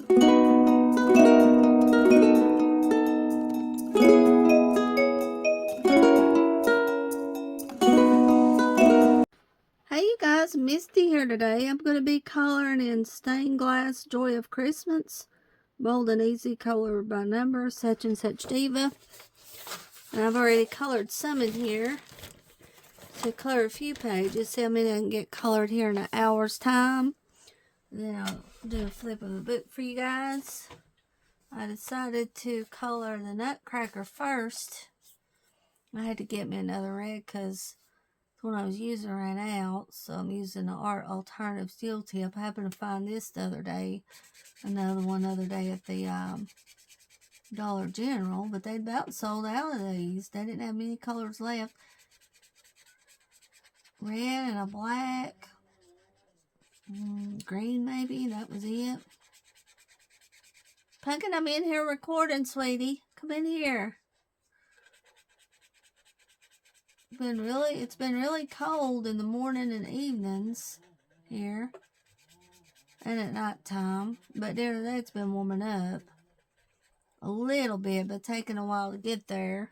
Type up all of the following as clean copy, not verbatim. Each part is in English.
Hey you guys, Misty here today. I'm going to be coloring in Stained Glass Joy of Christmas. Bold and Easy Color by Number, Sachin Sachdeva. And I've already colored some in here. To color a few pages. See how many I can get colored here in an hour's time. And then I'll do a flip of a book for you guys. I decided to color the Nutcracker first. I had to get me another red because the one I was using ran out, so I'm using the Art Alternative Steel Tip. I happened to find this the other day, another one the other day at the Dollar General, but they'd about sold out of these. They didn't have many colors left. Red and a black, green maybe, that was it. Pumpkin, I'm in here recording, sweetie. Come in here. It's been really cold in the morning and evenings here. And at night time. But during the day it's been warming up. A little bit, but taking a while to get there.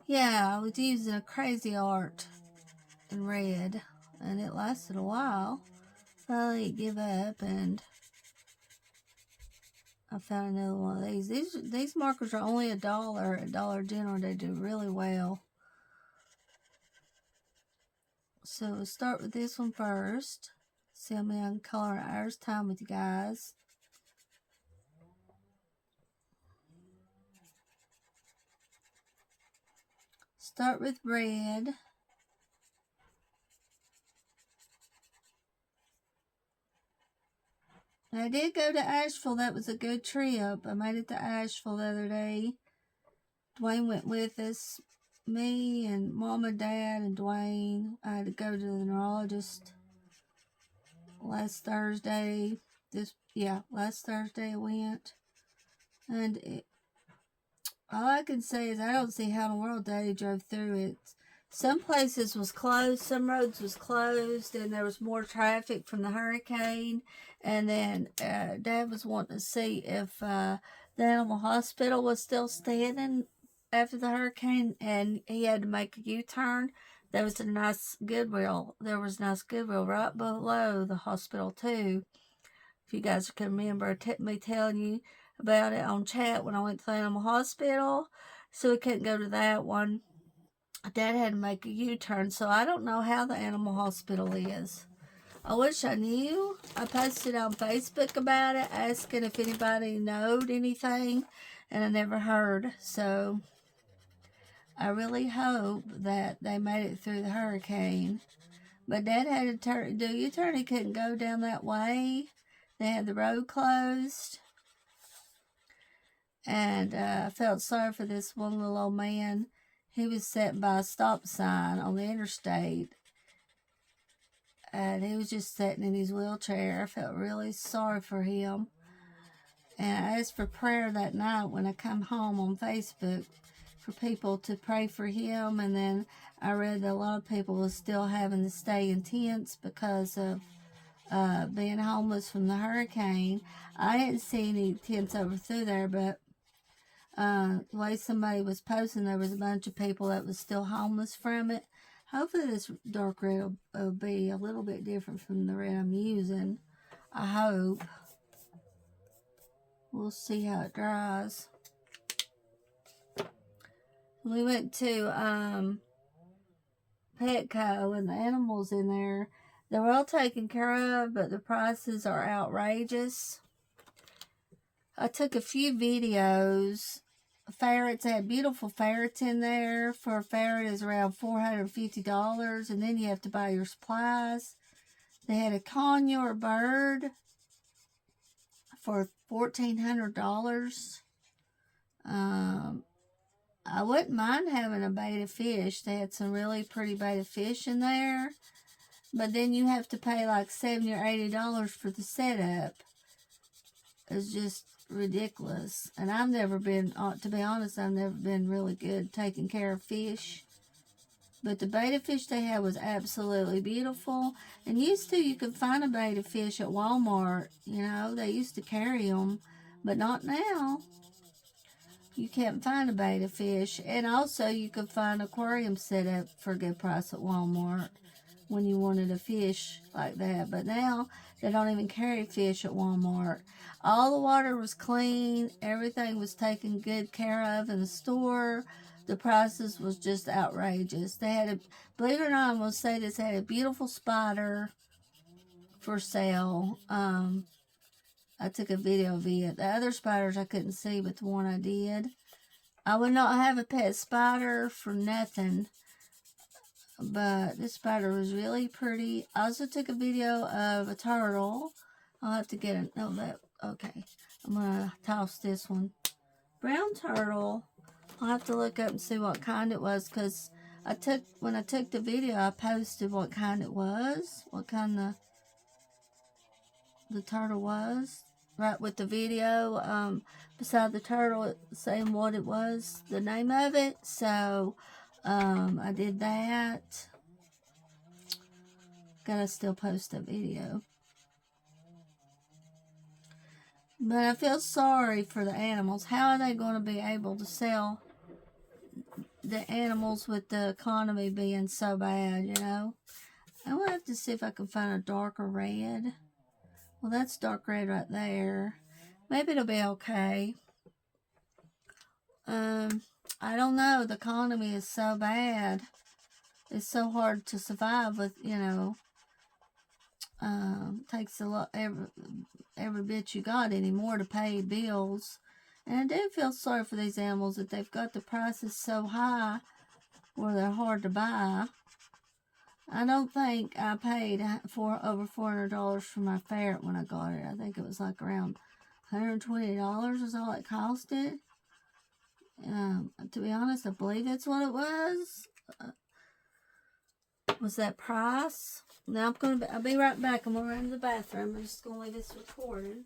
Yeah, I was using a Crazy Art in red. And it lasted a while. Finally give up and I found another one of these. These markers are only $1 at Dollar General. They do really well. So we'll start with this one first. See how many I can color in an hour's time with you guys. Start with red. I did go to Asheville. That was a good trip. I made it to Asheville the other day. Dwayne went with us. Me and Mom and Dad and Dwayne. I had to go to the neurologist last Thursday. Last Thursday I went. And all I can say is I don't see how in the world Daddy drove through it. Some places was closed, some roads was closed, and there was more traffic from the hurricane. And then Dad was wanting to see if the animal hospital was still standing after the hurricane, and he had to make a U-turn. There was a nice Goodwill. There was a nice Goodwill right below the hospital too. If you guys can remember me telling you about it on chat when I went to the animal hospital, so we couldn't go to that one. Dad had to make a U-turn, so I don't know how the animal hospital is. I wish I knew. I posted on Facebook about it, asking if anybody knowed anything, and I never heard. So I really hope that they made it through the hurricane. But Dad had to do a U-turn. He couldn't go down that way. They had the road closed. And I felt sorry for this one little old man. He was sitting by a stop sign on the interstate. And he was just sitting in his wheelchair. I felt really sorry for him. And I asked for prayer that night when I come home on Facebook for people to pray for him. And then I read that a lot of people were still having to stay in tents because of being homeless from the hurricane. I didn't see any tents over through there, but the way somebody was posting, there was a bunch of people that was still homeless from it. Hopefully this dark red will be a little bit different from the red I'm using. I hope. We'll see how it dries. We went to Petco, and the animals in there, they're well taken care of, but the prices are outrageous. I took a few videos. Ferrets, had beautiful ferrets in there. For a ferret is around $450, and then you have to buy your supplies. They had a conure bird for $1,400. I wouldn't mind having a betta fish. They had some really pretty betta fish in there, but then you have to pay like $70 or $80 for the setup. It's just ridiculous. And I've never been, to be honest, I've never been really good taking care of fish. But the betta fish they had was absolutely beautiful. And used to, you could find a betta fish at Walmart. You know, they used to carry them, but not now. You can't find a betta fish. And also, you could find aquarium set up for a good price at Walmart when you wanted a fish like that. But now, they don't even carry fish at Walmart. All the water was clean. Everything was taken good care of in the store. The prices was just outrageous. They had believe it or not, I'm going to say this, they had a beautiful spider for sale. I took a video of it. The other spiders I couldn't see, but the one I did. I would not have a pet spider for nothing. But this spider was really pretty. I also took a video of a turtle. I'll have to get it. No, that. Okay. I'm going to toss this one. Brown turtle. I'll have to look up and see what kind it was, because when I took the video, I posted what kind it was. What kind the turtle was. Right with the video. Beside the turtle saying what it was. The name of it. So, I did that. Gotta still post a video. But I feel sorry for the animals. How are they going to be able to sell the animals with the economy being so bad, you know? I'm going to have to see if I can find a darker red. Well, that's dark red right there. Maybe it'll be okay. I don't know. The economy is so bad. It's so hard to survive with, you know. Takes a lot, every bit you got anymore to pay bills. And I do feel sorry for these animals that they've got the prices so high where they're hard to buy. I don't think I paid over $400 for my ferret when I got it. I think it was like around $120 is all it costed. To be honest, I believe that's what it was. Was that price? Now I'll be right back. I'm gonna run to the bathroom. I'm just gonna leave this recording.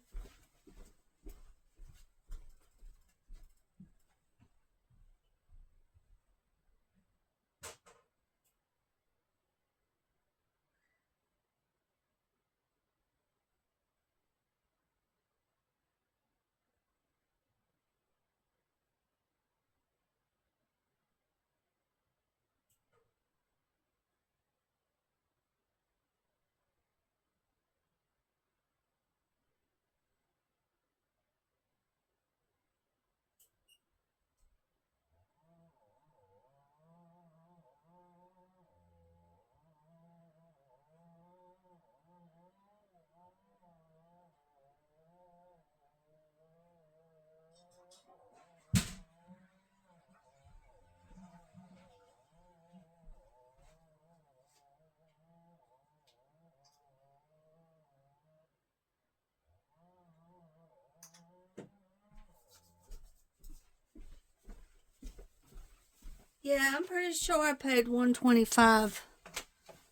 Yeah, I'm pretty sure I paid $125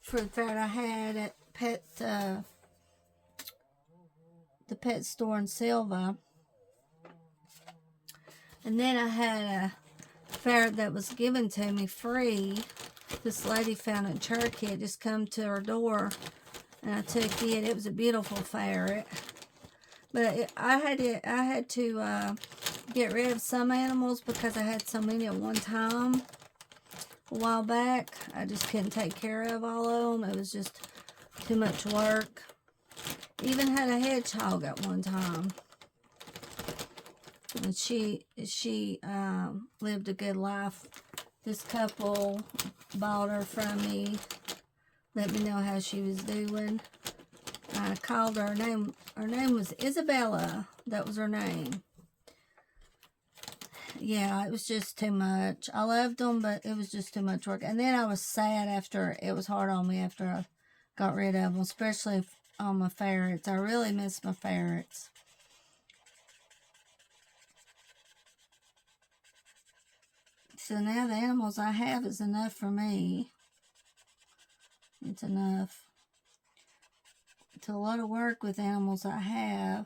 for the ferret I had at the pet store in Silva. And then I had a ferret that was given to me free. This lady found it in Cherokee. It just come to her door, and I took it. It was a beautiful ferret. But I had to get rid of some animals because I had so many at one time. A while back, I just couldn't take care of all of them. It was just too much work. Even had a hedgehog at one time, and she lived a good life. This couple bought her from me, let me know how she was doing. I called her. Her name was Isabella. That was her name. Yeah, it was just too much. I loved them, but it was just too much work. And then I was sad after. It was hard on me after I got rid of them, especially on my ferrets. I really miss my ferrets. So now the animals I have is enough for me. It's enough. It's a lot of work with animals I have.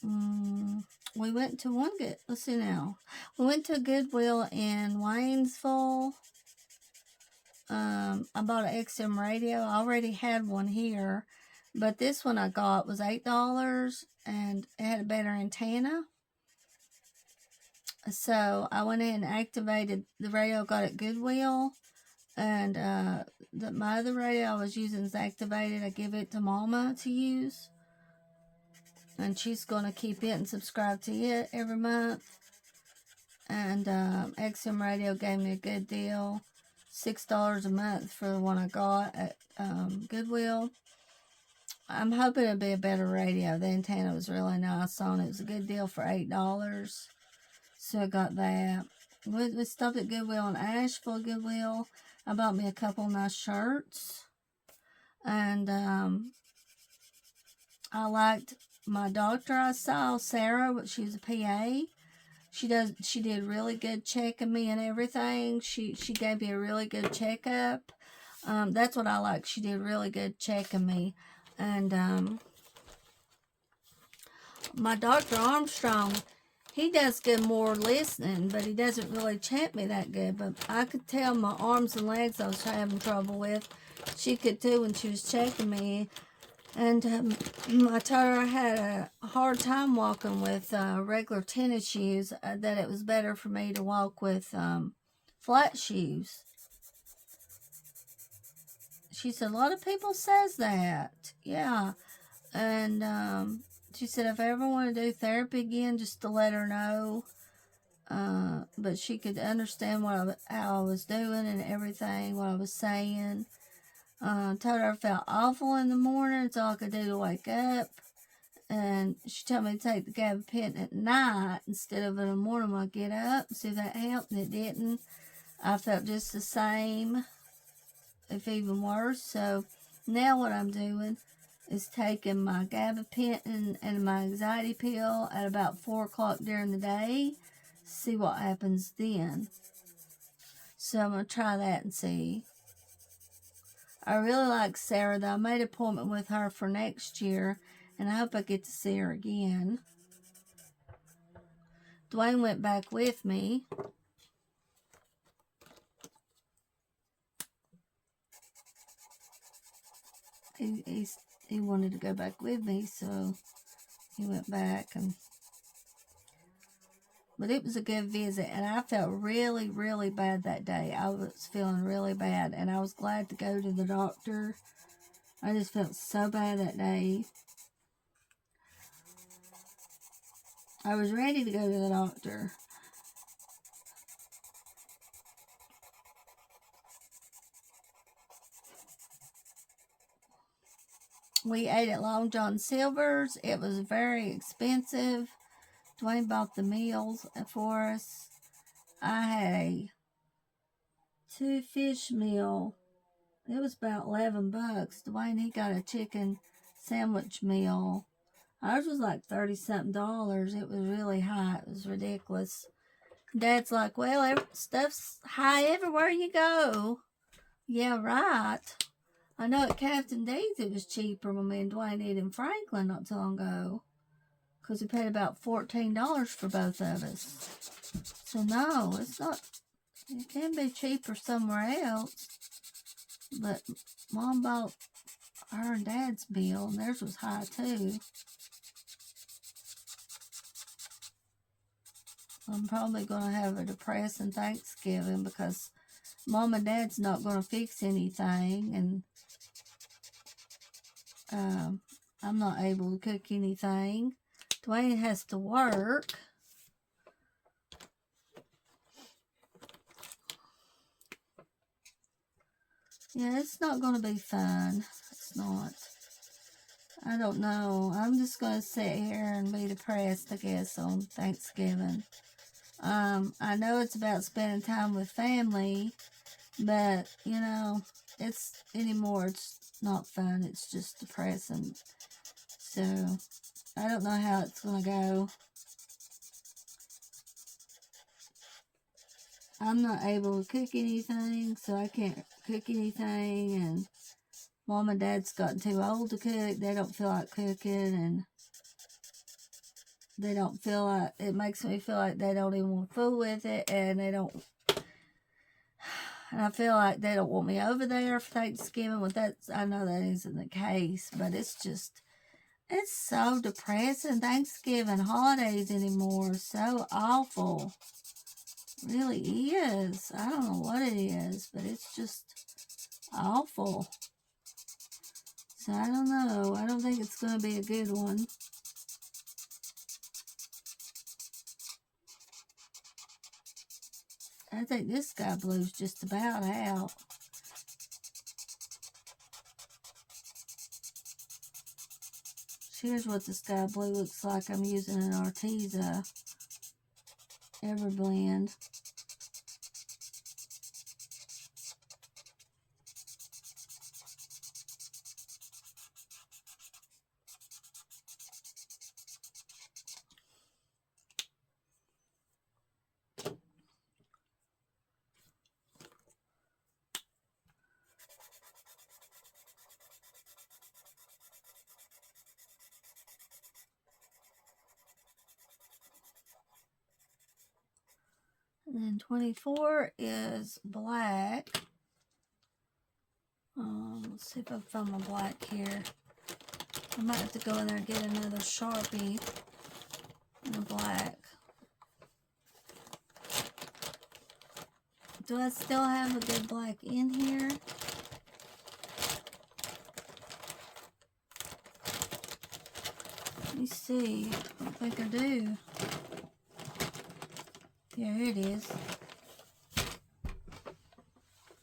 We went to one good, let's see now. We went to a Goodwill in Waynesville. I bought an XM radio. I already had one here, but this one I got was $8 and it had a better antenna. So I went in and activated the radio I got at Goodwill, and my other radio I was using is activated. I give it to Mama to use, and she's going to keep it and subscribe to it every month. And XM Radio gave me a good deal, $6 a month for the one I got at Goodwill. I'm hoping it'll be a better radio. The antenna was really nice on it. It was a good deal for $8. So I got that. We stopped at Goodwill in Asheville, Goodwill. I bought me a couple nice shirts. And I liked my doctor I saw, Sarah, but she was a PA. She did really good checking me and everything. She gave me a really good checkup. That's what I like. She did really good checking me. And my Dr. Armstrong, he does good more listening, but he doesn't really check me that good. But I could tell my arms and legs I was having trouble with. She could too when she was checking me. And I told her I had a hard time walking with regular tennis shoes, that it was better for me to walk with flat shoes. She said, a lot of people says that. Yeah. And she said if I ever want to do therapy again, just to let her know. But she could understand how I was doing and everything, what I was saying. Told her I felt awful in the morning. It's all I could do to wake up. And she told me to take the gabapentin at night instead of in the morning when I get up. See if that helped, and it didn't. I felt just the same, if even worse. So now what I'm doing is taking my gabapentin and my anxiety pill at about 4 o'clock during the day. See what happens then. So I'm going to try that and see. I really like Sarah, though. I made an appointment with her for next year, and I hope I get to see her again. Dwayne went back with me. He wanted to go back with me, so he went back. But it was a good visit, and I felt really, really bad that day. I was feeling really bad, and I was glad to go to the doctor. I just felt so bad that day. I was ready to go to the doctor. We ate at Long John Silver's. It was very expensive. Dwayne bought the meals for us. I had a 2-fish meal. It was about $11. Dwayne, he got a chicken sandwich meal. Ours was like $30-something. It was really high. It was ridiculous. Dad's like, well, stuff's high everywhere you go. Yeah, right. I know at Captain D's it was cheaper when me and Dwayne ate in Franklin not too long ago. Because we paid about $14 for both of us. So no, it's not. It can be cheaper somewhere else. But Mom bought her and Dad's bill, and theirs was high too. I'm probably going to have a depressing Thanksgiving because Mom and Dad's not going to fix anything, and I'm not able to cook anything. Dwayne has to work. Yeah, it's not going to be fun. It's not. I don't know. I'm just going to sit here and be depressed, I guess, on Thanksgiving. I know it's about spending time with family, but, you know, it's not fun. It's just depressing. So, I don't know how it's going to go. I'm not able to cook anything, so I can't cook anything, and Mom and Dad's gotten too old to cook. They don't feel like cooking, and they don't feel like, it makes me feel like they don't even want to fool with it, and they don't, and I feel like they don't want me over there for Thanksgiving. Well, that's, I know that isn't the case, but it's just, it's so depressing. Thanksgiving holidays anymore, so awful. It really is. I don't know what it is, but it's just awful. So I don't know. I don't think it's going to be a good one. I think this sky blue's just about out. Here's what the sky blue looks like. I'm using an Arteza Everblend. And then 24 is black. Let's see if I found my black here. I might have to go in there and get another Sharpie in the black. Do I still have a good black in here? Let me see. I don't think I do. Yeah, here it is.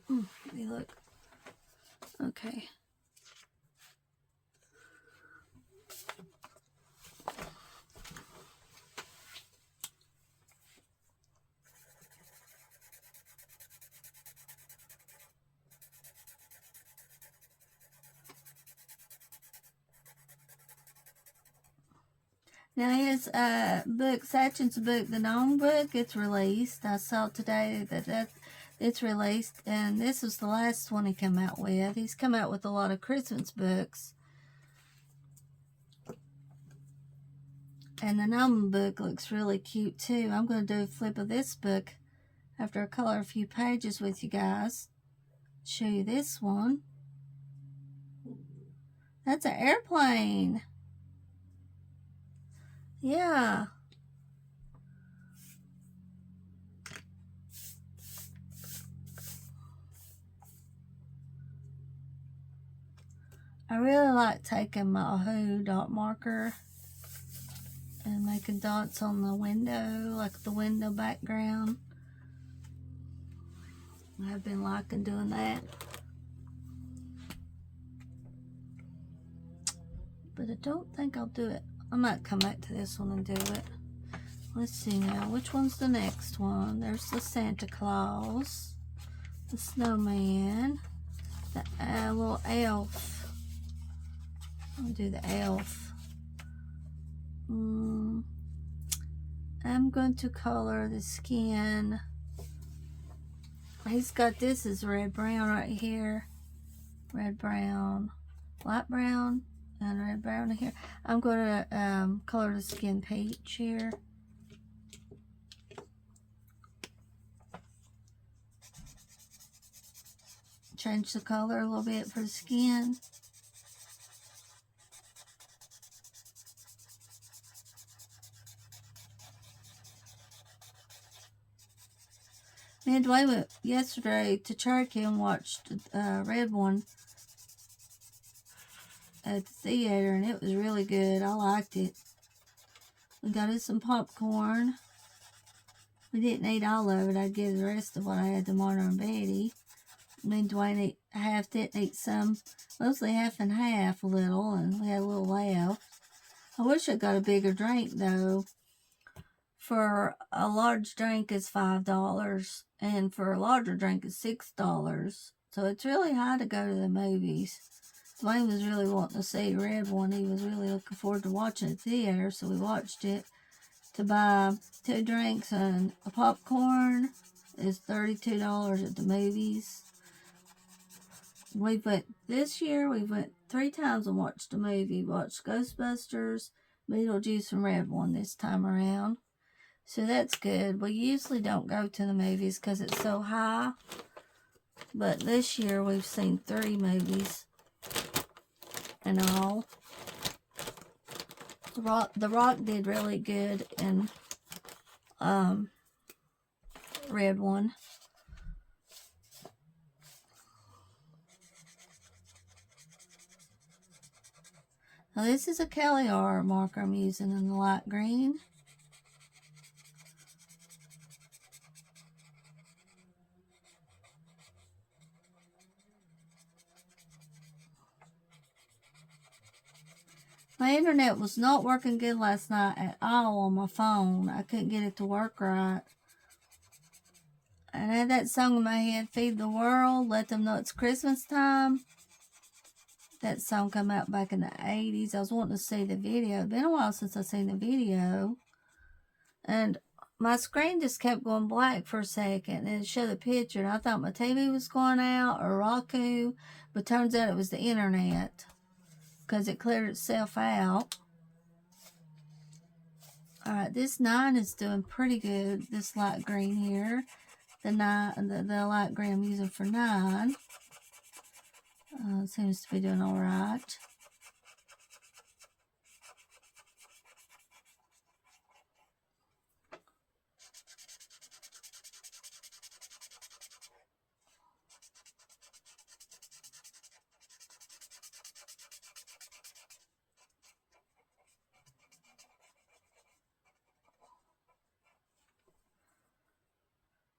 Let me look. Okay. Now his book, Sachin's book, the Gnome book, it's released. I saw today that it's released, and this was the last one he came out with. He's come out with a lot of Christmas books. And the Gnome book looks really cute too. I'm going to do a flip of this book after I color a few pages with you guys. Show you this one. That's an airplane. Yeah. I really like taking my Who dot marker and making dots on the window, like the window background. I've been liking doing that. But I don't think I'll do it. I might come back to this one and do it. Let's see now, which one's the next one? There's the Santa Claus, the snowman, the little elf. I'll do the elf. I'm going to color the skin. He's got this as red brown right here. Red brown, light brown, and red brown here. I'm going to color the skin peach here. Change the color a little bit for the skin. Me and Dwayne went yesterday to Cherokee and watched Red One at the theater, and it was really good. I liked it. We got us some popcorn. We didn't eat all of it. I'd give the rest of what I had to Marta and Betty. Me and Dwayne ate half, didn't eat some, mostly half and half a little, and we had a little left. I wish I got a bigger drink though. For a large drink is $5, and for a larger drink is $6. So it's really high to go to the movies. Dwayne was really wanting to see Red One. He was really looking forward to watching it at the theater, so we watched it. To buy 2 drinks and a popcorn is $32 at the movies. This year we went 3 times and watched a movie. Watched Ghostbusters, Beetlejuice and Red One this time around. So that's good. We usually don't go to the movies because it's so high. But this year we've seen 3 movies in all. The Rock did really good in Red One. Now this is a Kelly R marker I'm using in the light green. My internet was not working good last night at all on my phone. I couldn't get it to work right. And I had that song in my head, Feed the World, Let Them Know It's Christmas Time. That song came out back in the 80s. I was wanting to see the video. It's been a while since I've seen the video. And my screen just kept going black for a second. And it showed the picture. And I thought my TV was going out or Roku. But turns out it was the internet. Because it cleared itself out. Alright, this 9 is doing pretty good. This light green here. The light green I'm using for 9. Seems to be doing alright.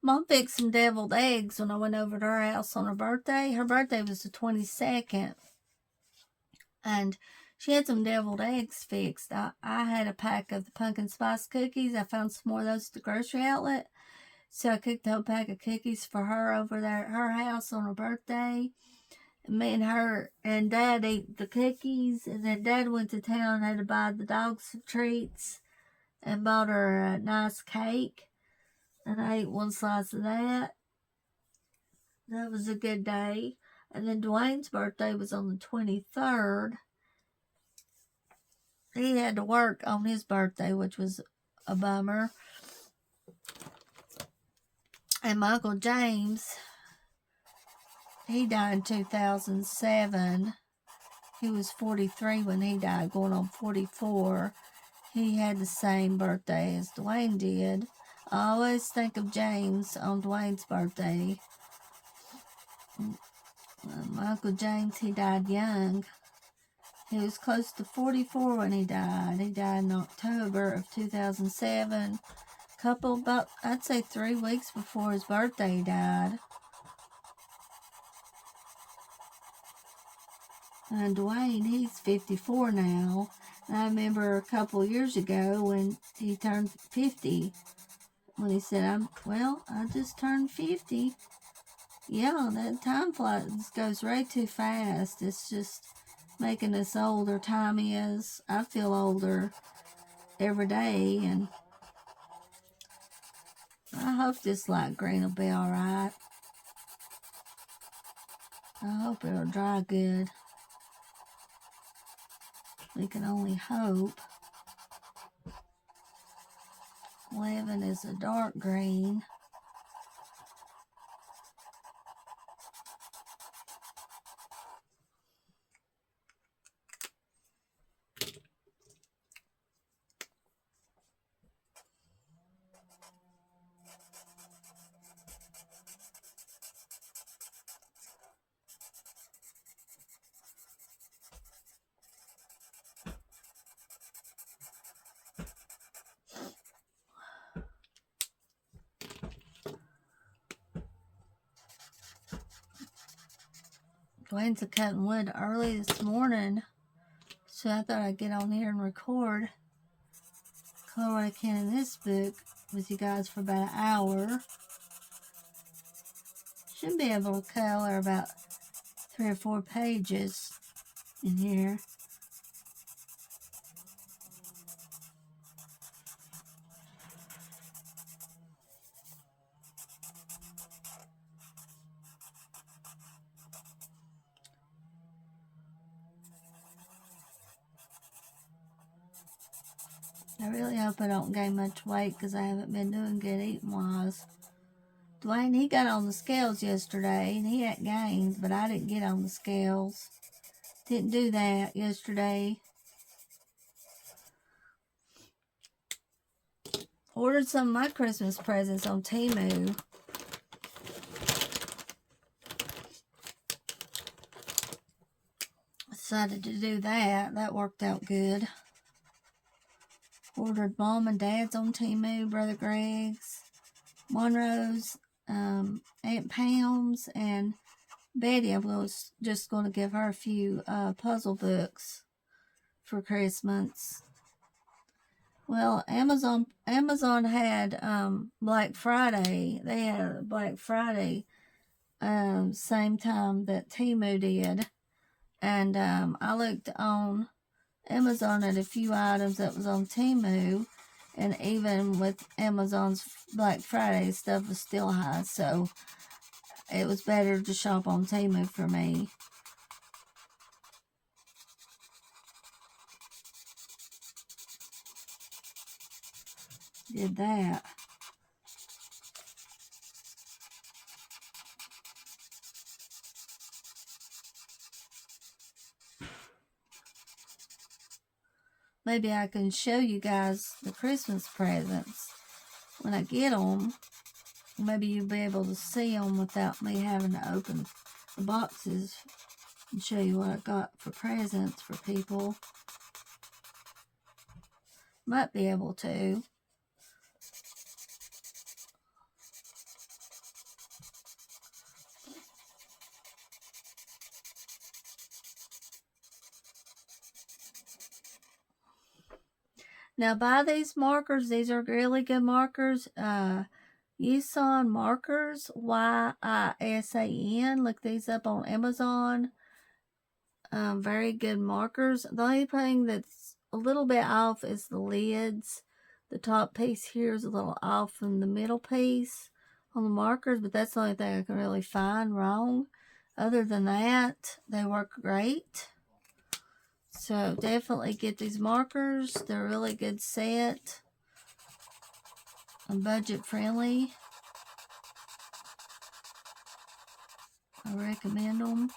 Mom fixed some deviled eggs when I went over to her house on her birthday. Her birthday was the 22nd. And she had some deviled eggs fixed. I had a pack of the pumpkin spice cookies. I found some more of those at the grocery outlet. So I cooked a whole pack of cookies for her over there at her house on her birthday. And me and her and Dad ate the cookies. And then Dad went to town and had to buy the dogs some treats. And bought her a nice cake. And I ate one slice of that. That was a good day. And then Dwayne's birthday was on the 23rd. He had to work on his birthday, which was a bummer. And Michael James, he died in 2007. He was 43 when he died, going on 44. He had the same birthday as Dwayne did. I always think of James on Dwayne's birthday. Michael James, he died young. He was close to 44 when he died. He died in October of 2007. About, I'd say 3 weeks before his birthday he died. And Dwayne, he's 54 now. And I remember a couple years ago when he turned 50. When he said, I just turned 50. Yeah, that time goes right too fast. It's just making us older. Time is. I feel older every day, and I hope this light green will be alright. I hope it'll dry good. We can only hope. 11 is a dark green. Dwayne's cutting wood early this morning, so I thought I'd get on here and record. Color what I can in this book with you guys for about an hour. Should be able to color about 3 or 4 pages in here. I really hope I don't gain much weight because I haven't been doing good eating-wise. Dwayne, he got on the scales yesterday, and he had gains, but I didn't get on the scales. Didn't do that yesterday. Ordered some of my Christmas presents on Temu. Decided to do that. That worked out good. Ordered Mom and Dad's on Temu, Brother Greg's, Monroe's, Aunt Pam's, and Betty. I was just going to give her a few puzzle books for Christmas. Well, Amazon had Black Friday. They had a Black Friday same time that Temu did. And I looked on Amazon at a few items that was on Temu, and even with Amazon's Black Friday, stuff was still high, so it was better to shop on Temu for me. Did that. Maybe I can show you guys the Christmas presents when I get them. Maybe you'll be able to see them without me having to open the boxes and show you what I got for presents for people. Might be able to. Now, buy these markers. These are really good markers. Yusan markers, YISAN. Look these up on Amazon. Very good markers. The only thing that's a little bit off is the lids. The top piece here is a little off from the middle piece on the markers, but that's the only thing I can really find wrong. Other than that, they work great. So definitely get these markers. They're a really good set and budget friendly. I recommend them.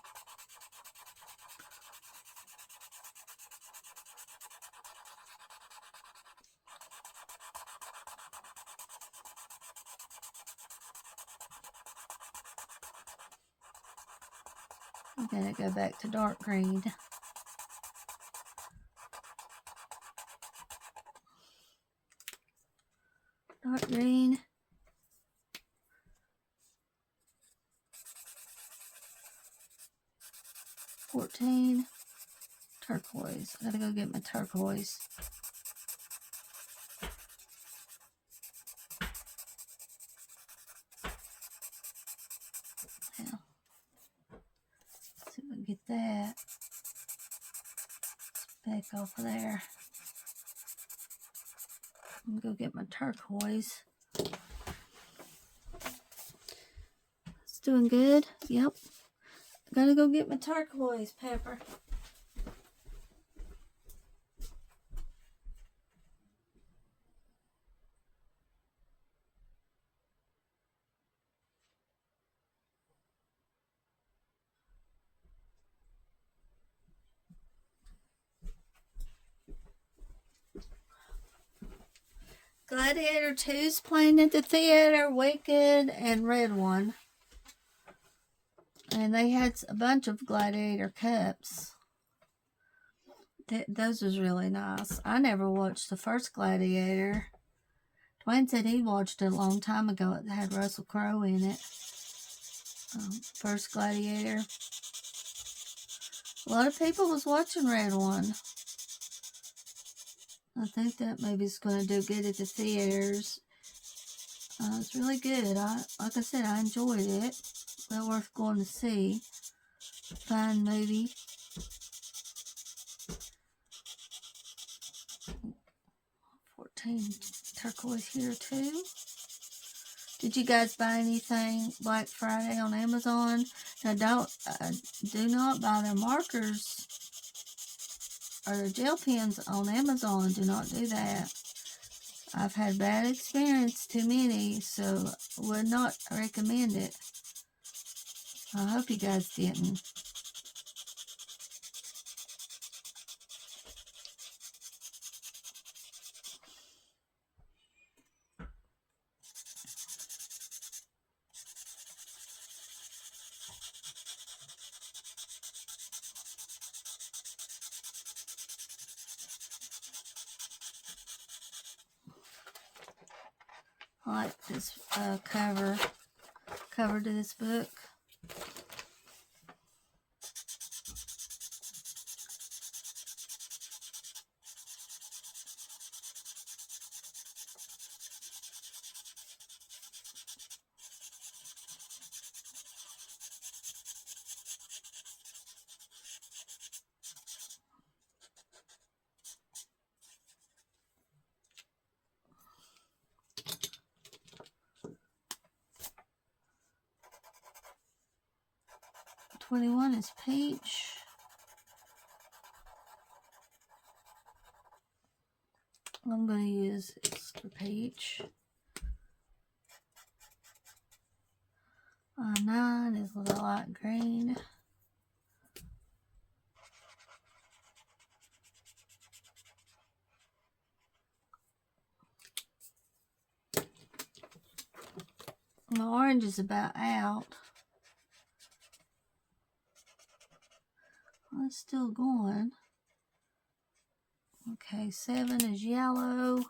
I'm going to go back to dark green. Dark green. $14. Turquoise. I gotta go get my turquoise. Now, see if we can get that. Back off of there. I'm gonna go get my turquoise. It's doing good. Yep. Gotta go get my turquoise, Pepper. Gladiator 2's playing at the theater, Wicked, and Red One. And they had a bunch of Gladiator cups. Those was really nice. I never watched the first Gladiator. Dwayne said he watched it a long time ago. It had Russell Crowe in it. First Gladiator. A lot of people was watching Red One. I think that maybe it's going to do good at the theaters. It's really good. Like I said, I enjoyed it. Well worth going to see. Fine movie. $14 turquoise here too. Did you guys buy anything Black Friday on Amazon? Now do not buy their markers or their gel pens on Amazon. Do not do that. I've had bad experience, too many, so would not recommend it. I hope you guys didn't. I like this cover to this book. #21 is peach. I'm going to use extra peach. 9 is a little light green. My orange is about out. Well, it's still going. Okay, 7 is yellow.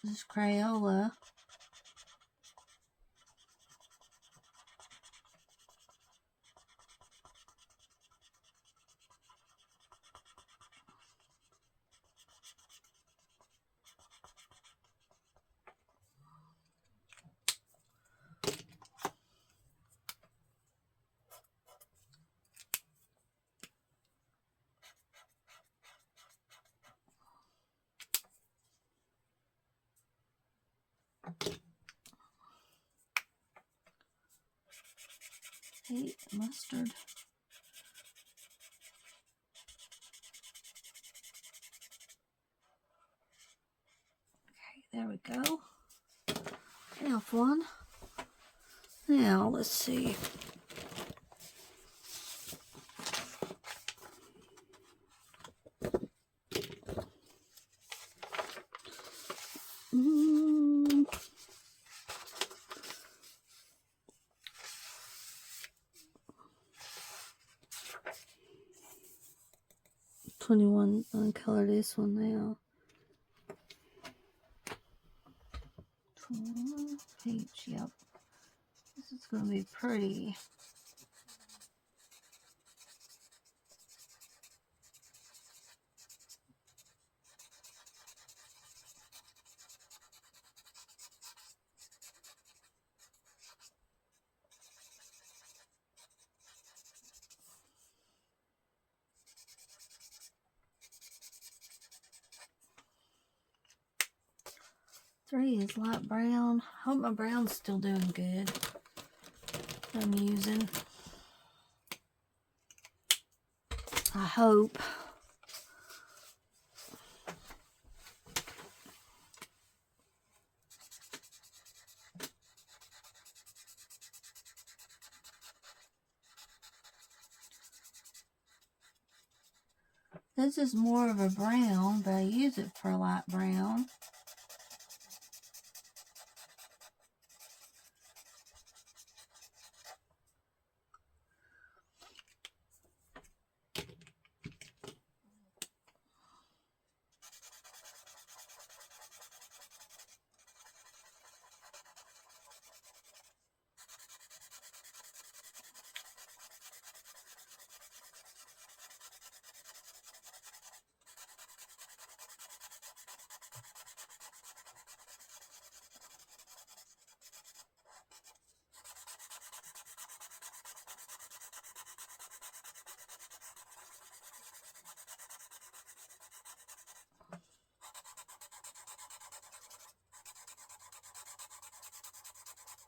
This is Crayola. Mustard. Okay, there we go. F1. Now, let's see. Mm. 21, color this one now. 21 peach, yep. This is going to be pretty. Three is light brown. I hope my brown's still doing good. I'm using. I hope. This is more of a brown, but I use it for a light brown.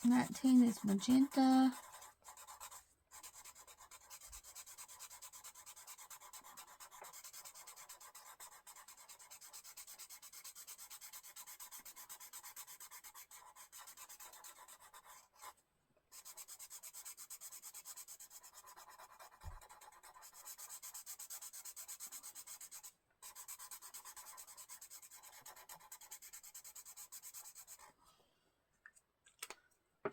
#19 is magenta. If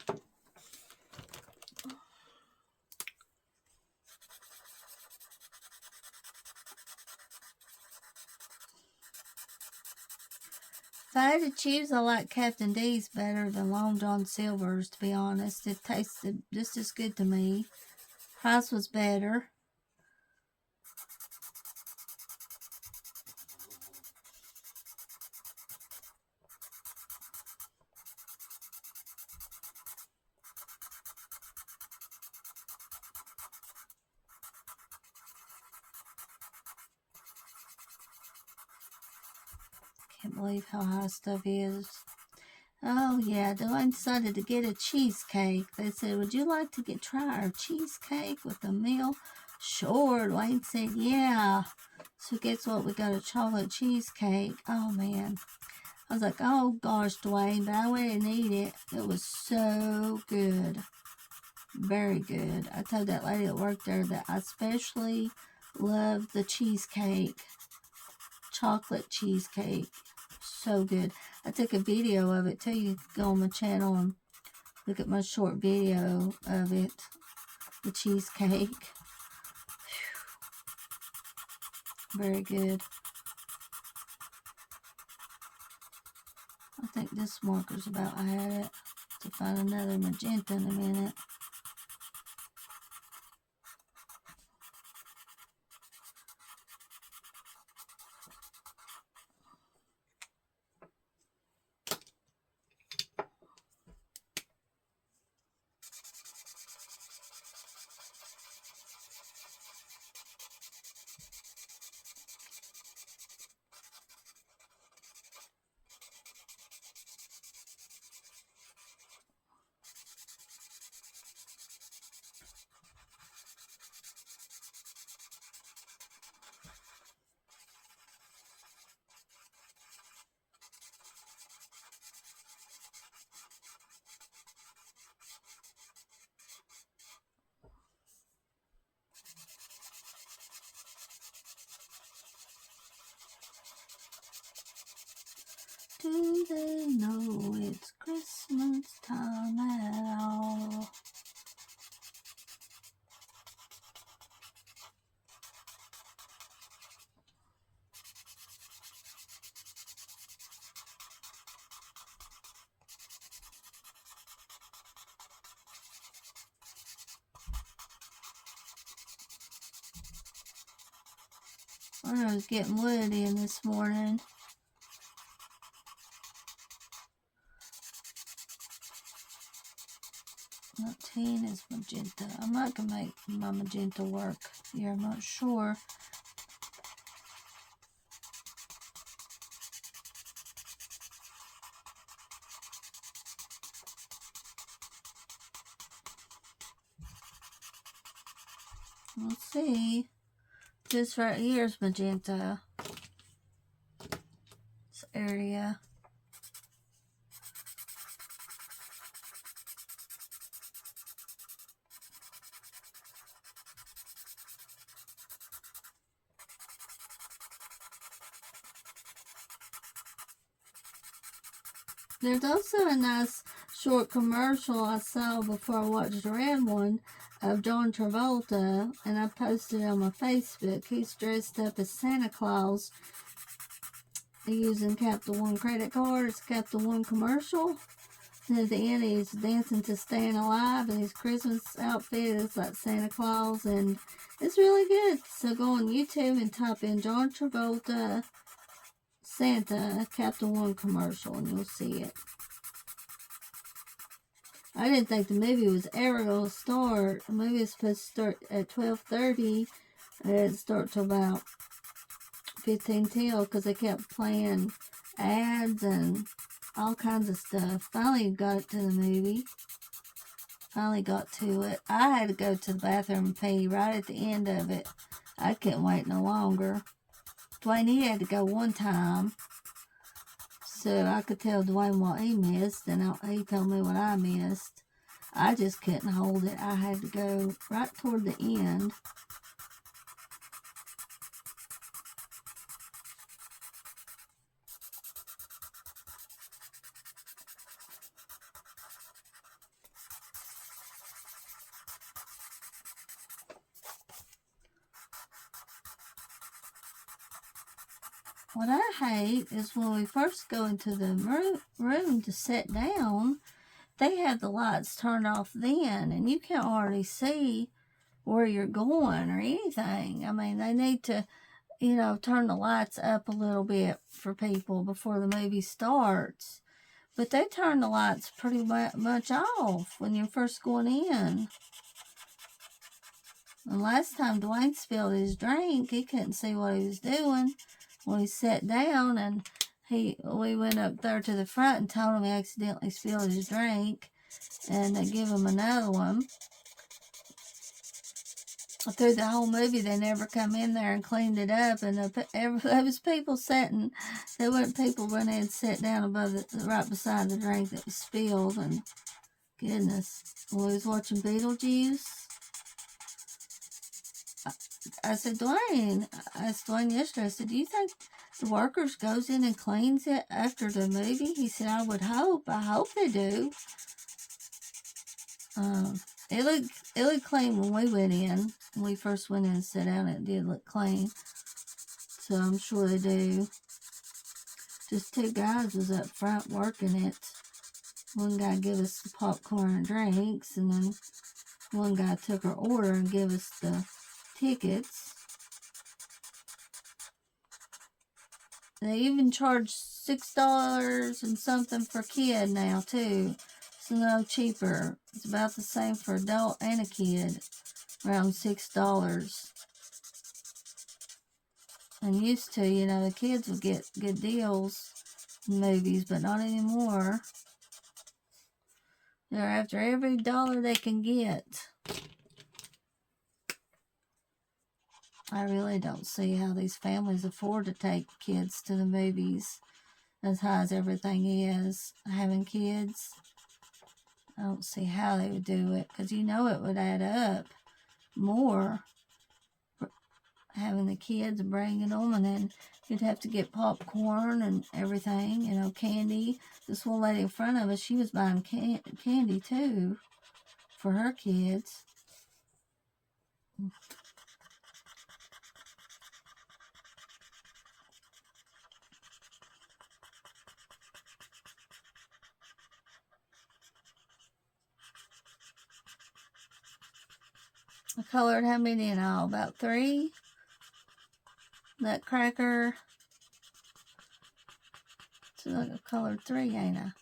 I had to choose, I like Captain D's better than Long John Silver's, to be honest. It tasted just as good to me. Price was better. Can't believe how high stuff is. Oh yeah, Dwayne decided to get a cheesecake. They said, would you like to try our cheesecake with the meal? Sure, Dwayne said, yeah. So guess what? We got a chocolate cheesecake. Oh man. I was like, oh gosh, Dwayne, but I went and ate it. It was so good. Very good. I told that lady that worked there that I especially love the cheesecake. Chocolate cheesecake. So good. I took a video of it too. You can go on my channel and look at my short video of it. The cheesecake. Very good. I think this marker's about had it. To find another magenta in a minute. Do they know it's Christmas time at all? I was getting wood in this morning. Not 10 is magenta. I might can make my magenta work here. I'm not sure. We'll see. This right here is magenta. This area. There's also a nice short commercial I saw before I watched the red one of John Travolta, and I posted it on my Facebook. He's dressed up as Santa Claus using Capital One credit card. It's Capital One commercial. And at the end, he's dancing to Staying Alive, and his Christmas outfit is like Santa Claus, and it's really good. So go on YouTube and type in John Travolta Santa Capital One commercial, and you'll see it. I didn't think the movie was ever going to start. The movie was supposed to start at 12:30. It didn't start till about 15 till because they kept playing ads and all kinds of stuff. Finally got it to the movie. Finally got to it. I had to go to the bathroom and pee right at the end of it. I couldn't wait no longer. Dwayne, he had to go one time. So I could tell Dwayne what he missed, and he told me what I missed. I just couldn't hold it. I had to go right toward the end. What I hate is when we first go into the room to sit down, they have the lights turned off then, and you can't hardly see where you're going or anything. I mean, they need to, turn the lights up a little bit for people before the movie starts. But they turn the lights pretty much off when you're first going in. And last time Dwayne spilled his drink, he couldn't see what he was doing. When he sat down, and we went up there to the front and told him he accidentally spilled his drink, and they give him another one. Through the whole movie, they never come in there and cleaned it up, and there was people sitting. There weren't people running and sit down above right beside the drink that was spilled. And goodness, when we was watching Beetlejuice, I said, Dwayne, I asked Dwayne yesterday, I said, do you think the workers goes in and cleans it after the movie? He said, I hope they do. It looked clean when we went in. When we first went in and sat down, it did look clean. So I'm sure they do. Just two guys was up front working it. One guy gave us the popcorn and drinks, and then one guy took our order and gave us the tickets. They even charge $6 and something for kid now too. It's no cheaper. It's about the same for adult and a kid, around $6. And used to, the kids would get good deals in movies, but not anymore. They're after every dollar they can get. I really don't see how these families afford to take kids to the movies as high as everything is. Having kids, I don't see how they would do it, because it would add up more. Having the kids, bringing them, and then you'd have to get popcorn and everything, candy. This one lady in front of us, she was buying candy too for her kids. I colored how many in all? About 3. Nutcracker. So I colored 3, ain't I?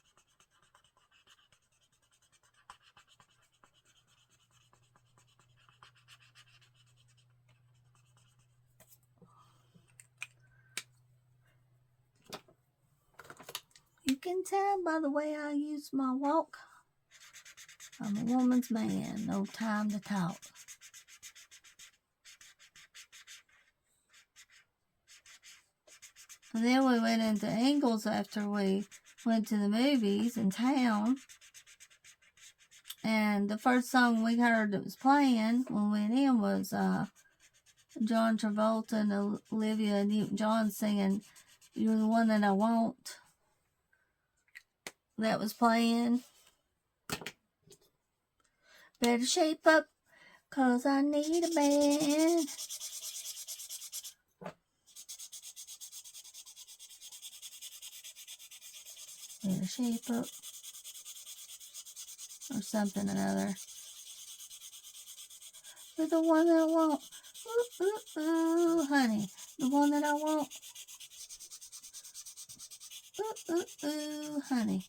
You can tell by the way I use my walk. I'm a woman's man. No time to talk. And then we went into Ingles after we went to the movies in town. And the first song we heard that was playing when we went in was John Travolta and Olivia Newton-John singing You're the One That I Want. That was playing. Better shape up, 'cause I need a man. Better shape up. Or something or another. You're the one that I want. Ooh, ooh, ooh, honey. The one that I want. Ooh, ooh, ooh, honey.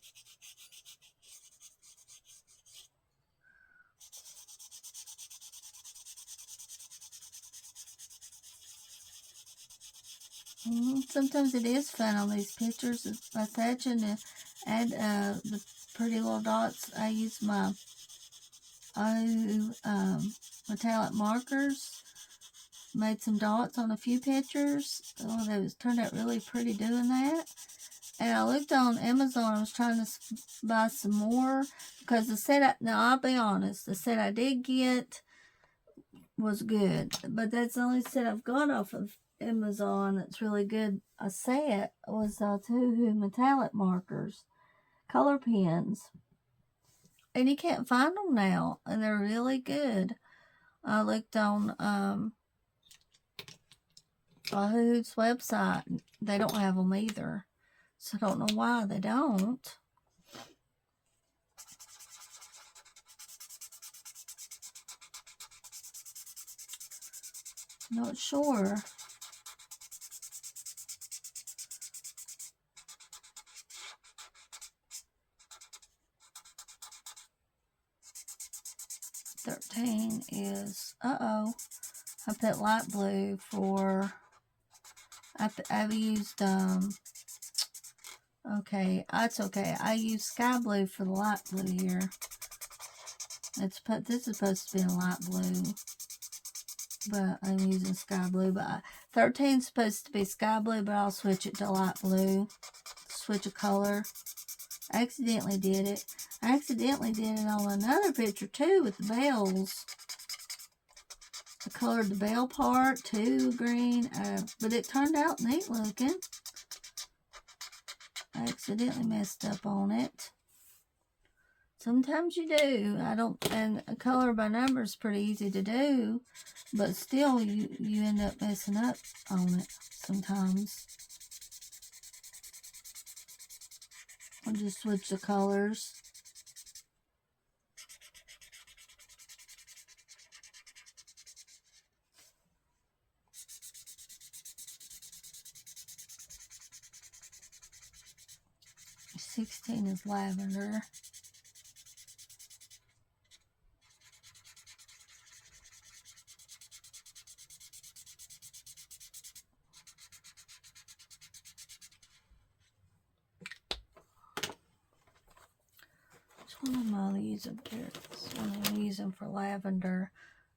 Sometimes it is fun on these pictures by touching to add the pretty little dots. I use my metallic markers. Made some dots on a few pictures. Oh, they turned out really pretty doing that. And I looked on Amazon. I was trying to buy some more because the set. Now I'll be honest, the set I did get was good, but that's the only set I've got off of Amazon that's really good. A set was 2 metallic markers, color pens, and you can't find them now, and they're really good. I looked on Who's website, they don't have them either. So I don't know why they don't. Not sure. $13 is, I put light blue for, I've used, okay, that's okay. I use sky blue for the light blue here. This is supposed to be a light blue, but I'm using sky blue. But 13 is supposed to be sky blue, but I'll switch it to light blue. Switch a color. I accidentally did it. I accidentally did it on another picture too with the bells. I colored the bell part too green, but it turned out neat looking. I accidentally messed up on it. Sometimes you do. And a color by number is pretty easy to do, but still you end up messing up on it sometimes. I'll just switch the colors. $16 is lavender. Which one am I using here? This one I'm using for lavender.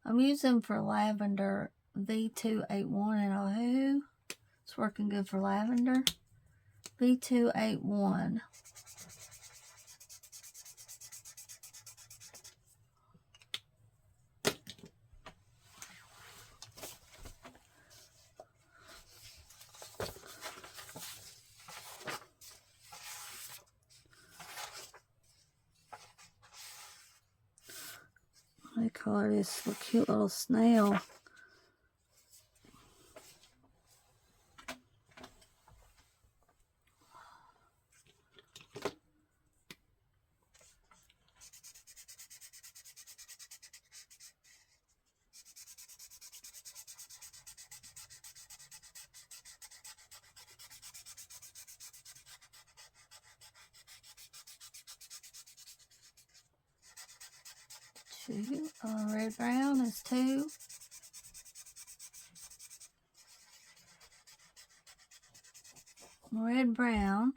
I'm using for lavender V281 and Oahu. It's working good for lavender. V281. They call this a cute little snail. Red brown is 2. Red brown.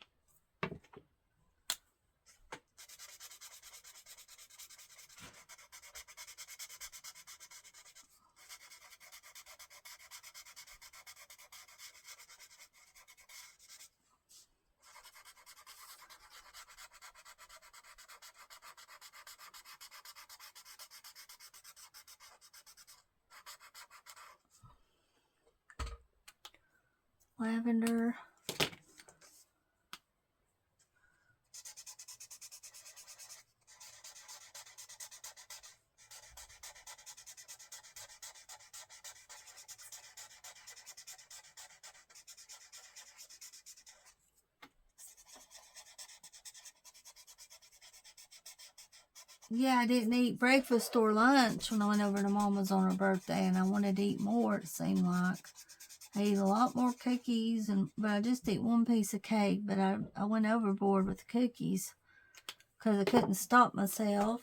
Lavender. Yeah, I didn't eat breakfast or lunch when I went over to Mama's on her birthday, and I wanted to eat more, it seemed like. I ate a lot more cookies, but I just ate one piece of cake, but I went overboard with the cookies because I couldn't stop myself.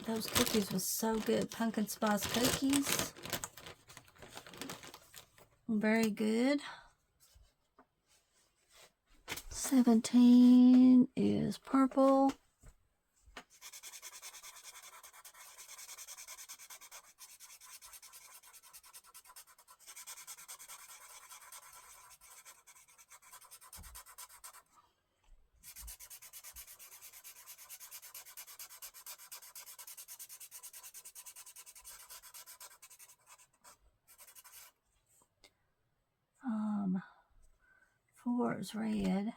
Those cookies was so good. Pumpkin spice cookies. Very good. 17 is purple. Four is red.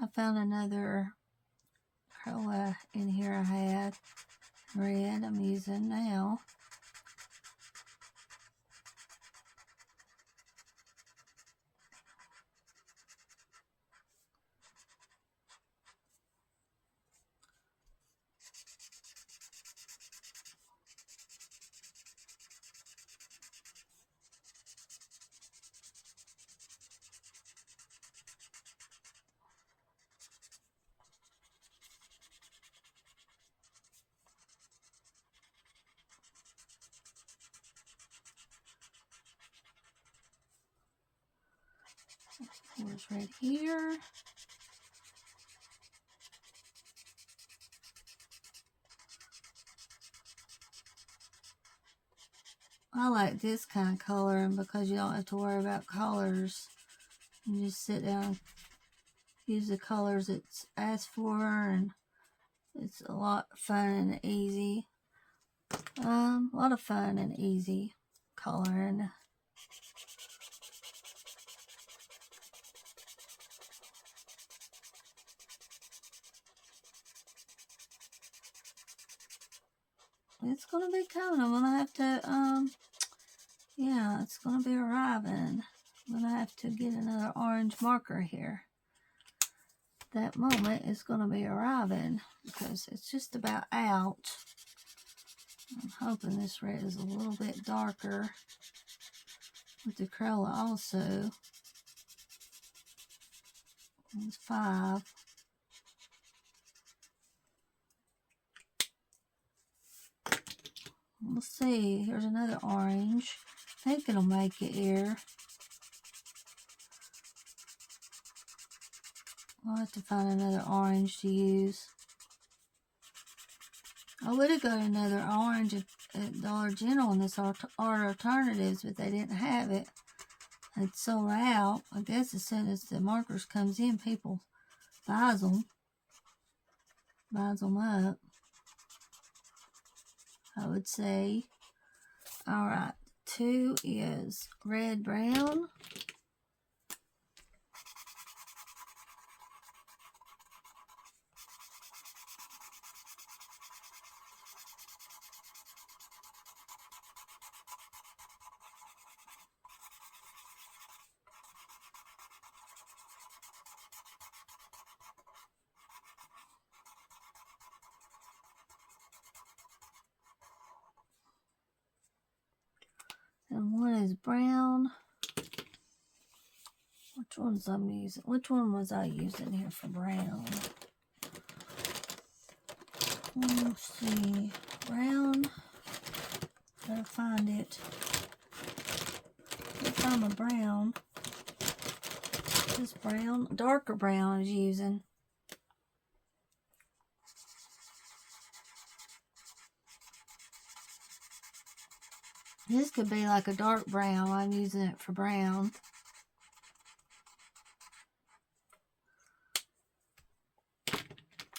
I found another color in here I had. Red I'm using now. Here's red here. I like this kind of coloring because you don't have to worry about colors. You just sit down, use the colors it's asked for, and it's a lot of fun and easy. A lot of fun and easy coloring. It's gonna be coming. I'm gonna have to, yeah, it's gonna be arriving. I'm gonna have to get another orange marker here. That moment is gonna be arriving because it's just about out. I'm hoping this red is a little bit darker with the Crayola also. It's 5. We'll see. Here's another orange. I think it'll make it here. I'll have to find another orange to use. I would have got another orange at Dollar General in this Art Alternatives, but they didn't have it. It's sold out. I guess as soon as the markers comes in, people buys them up, I would say. All right, 2 is red brown. And 1 is brown. Which ones I'm using? Which one was I using here for brown? Let's see. Brown. Gotta find it. Can't find my brown. This brown. Darker brown I was using. This could be like a dark brown. I'm using it for brown.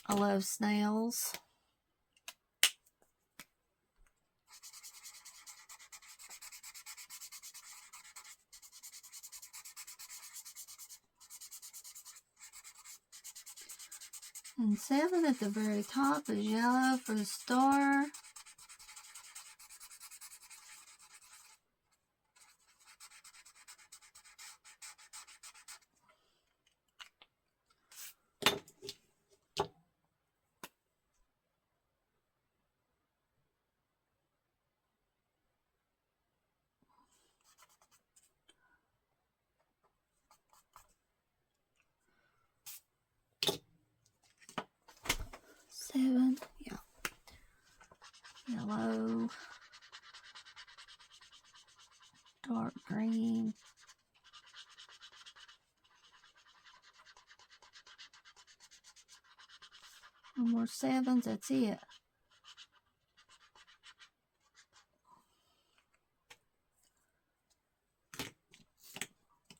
I love snails. And 7 at the very top is yellow for the star. Yeah. Yellow. Dark green. No more 7s, that's it.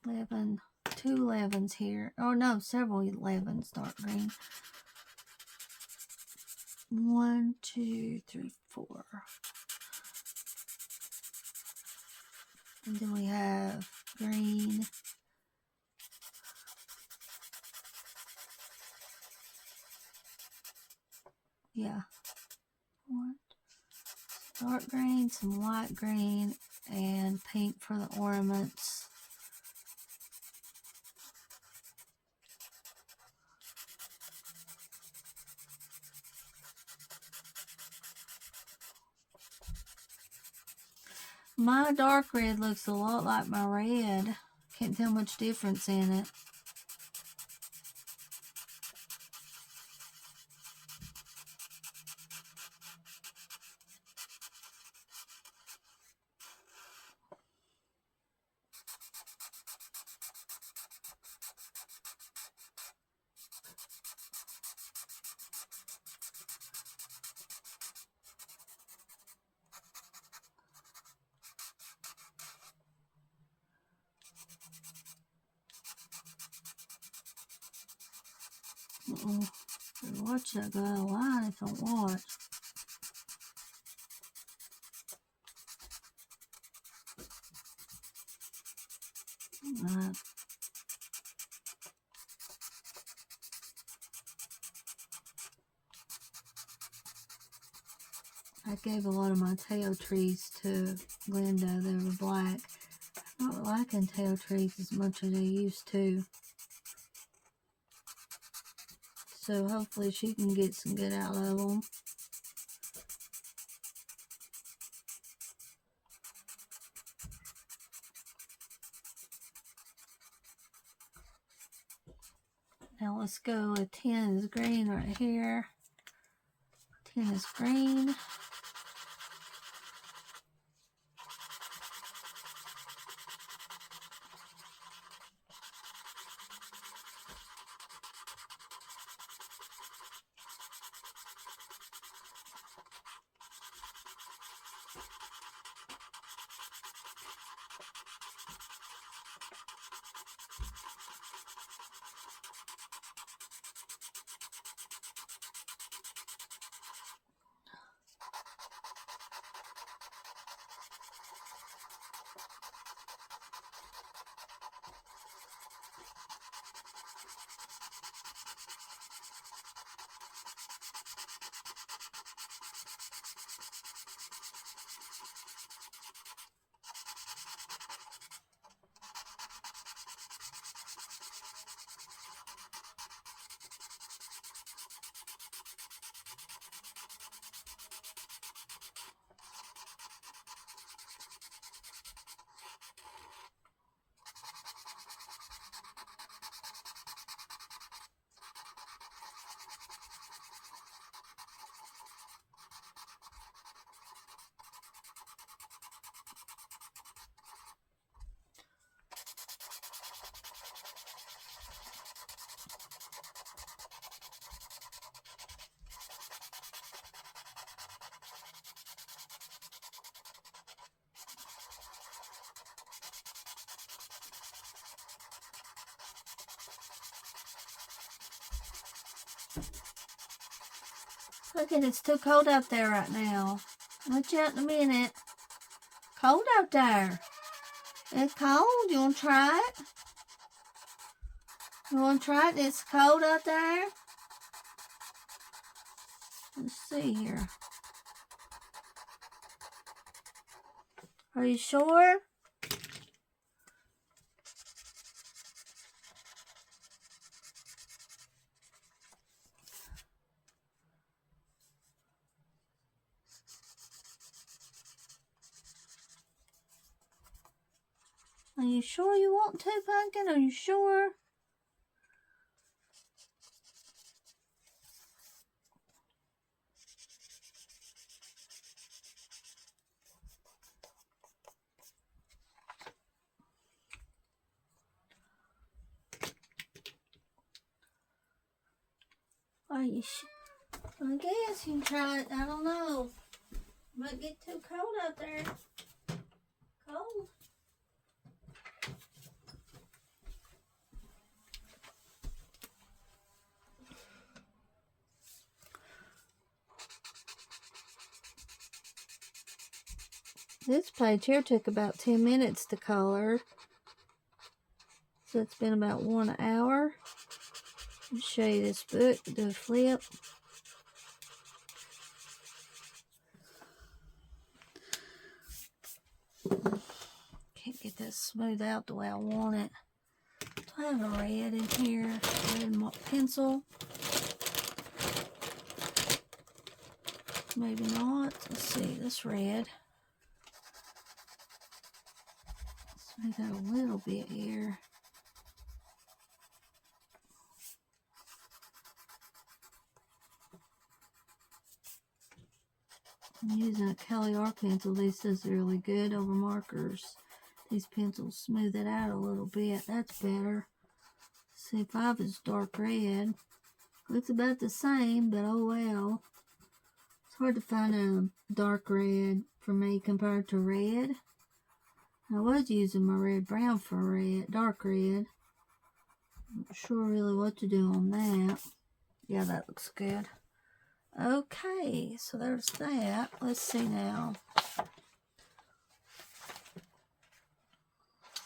11, 2 11s here. Oh no, several 11s, dark green. 1, 2, 3, 4. And then we have green. Yeah. Dark green, some light green, and pink for the ornaments. My dark red looks a lot like my red. Can't tell much difference in it. Watch that go out of line if I watch. I gave a lot of my tail trees to Glenda. They were black. I'm not liking tail trees as much as I used to. So hopefully she can get some good out of them. Now let's go with 10 is green right here. 10 is green. Look at it's too cold out there right now. I'll let you out in a minute. Cold out there. It's cold. You want to try it? You want to try it? It's cold out there. Let's see here. Are you sure? Are you sure you want to, Pumpkin? Are you sure? Are you sure? I guess you can try it. I don't know. Might get too cold out there. Cold. This page here took about 10 minutes to color. So it's been about 1 hour. I'll show you this book, do a flip. Can't get that smooth out the way I want it. Do I have a red in here? Red pencil? Maybe not. Let's see, this red. Smooth out a little bit here. I'm using a Cali art pencil. These says they're really good over markers. These pencils smooth it out a little bit. That's better. C5 is dark red. Looks about the same, but oh well. It's hard to find a dark red for me compared to red. I was using my red brown for red, dark red. Not sure really what to do on that. Yeah, that looks good. Okay, so there's that. Let's see now.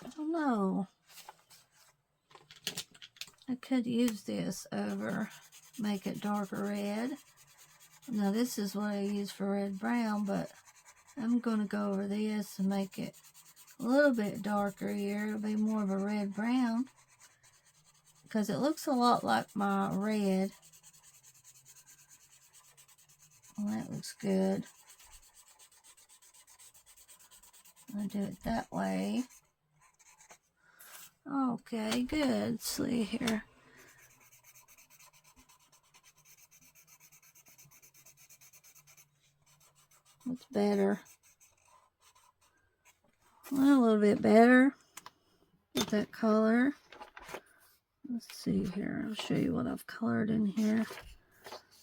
I don't know. I could use this over, make it darker red. Now this is what I use for red brown, but I'm going to go over this and make it a little bit darker here. It'll be more of a red brown because it looks a lot like my red. Well, that looks good. I'll do it that way. Okay, good. Let's see here. What's better? Well, a little bit better with that color. Let's see here. I'll show you what I've colored in here.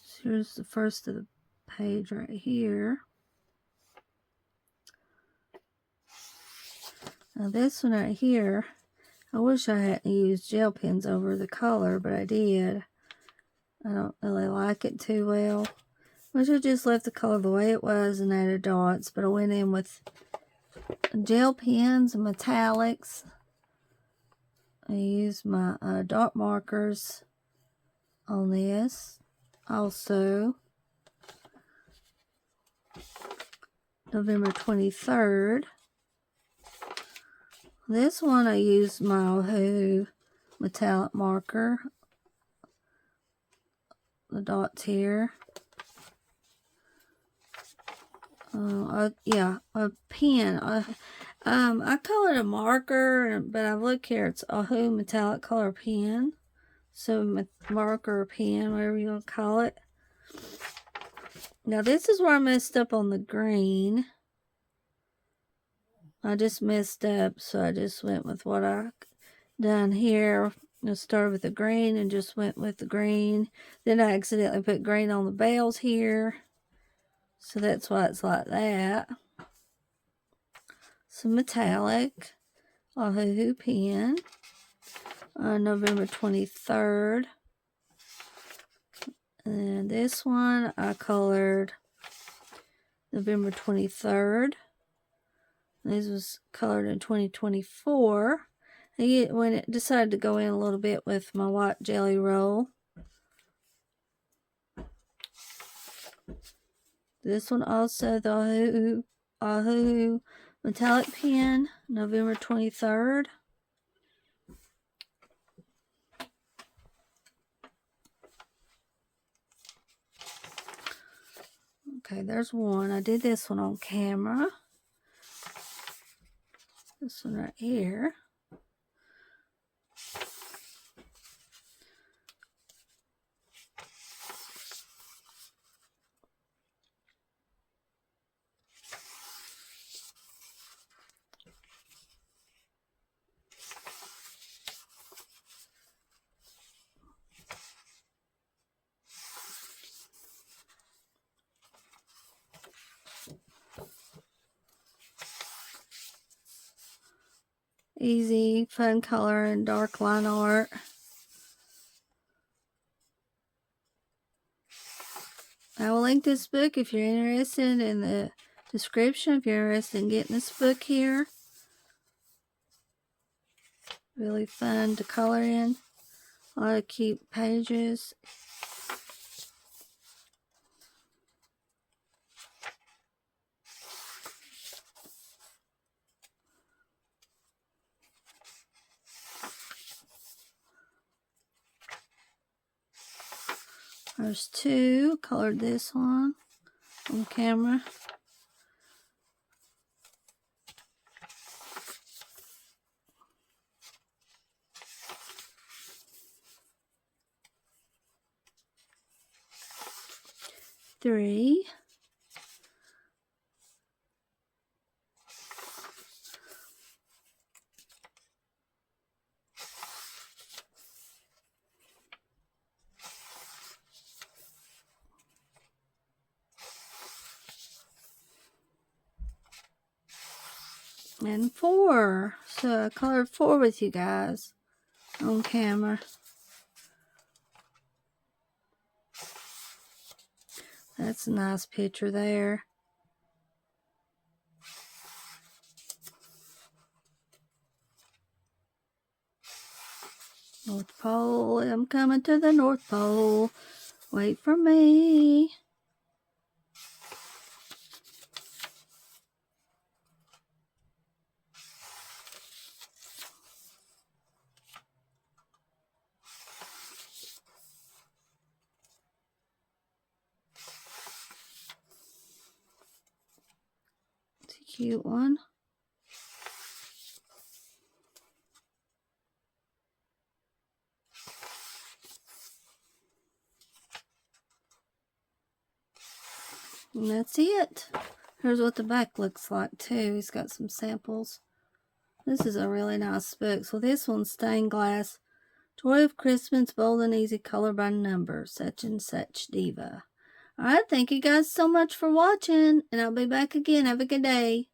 So here's the first of the page right here. Now this one right here, I wish I hadn't used gel pens over the color, but I did. I don't really like it too well. Wish I just left the color the way it was and added dots, but I went in with gel pens and metallics. I used my dot markers on this. Also, November 23rd. This one I used my Who metallic marker. The dots here. Yeah, a pen. I call it a marker, but I look here. It's a Who metallic color pen. So marker or pen, whatever you want to call it. Now this is where I messed up on the green. I just messed up, so I just went with what I done here. I started with the green and just went with the green. Then I accidentally put green on the bells here. So that's why it's like that. Some metallic. A Who pen. November 23rd. And this one I colored November 23rd. This was colored in 2024. And when it decided to go in a little bit with my white jelly roll. This one also, the Who metallic pen, November 23rd. Okay, there's one. I did this one on camera. This one right here. Easy, fun color and dark line art. I will link this book if you're interested in the description, if you're interested in getting this book here. Really fun to color in. A lot of cute pages. There's two. Colored this one on camera. Three. And 4. So I colored 4 with you guys on camera. That's a nice picture there. North Pole, I'm coming to the North Pole. Wait for me. It's a cute one. And that's it. Here's what the back looks like too. He's got some samples. This is a really nice book. So this one's stained glass. Toy of Christmas, bold and easy, color by number. Sachin Sachdeva. Alright, thank you guys so much for watching. And I'll be back again. Have a good day.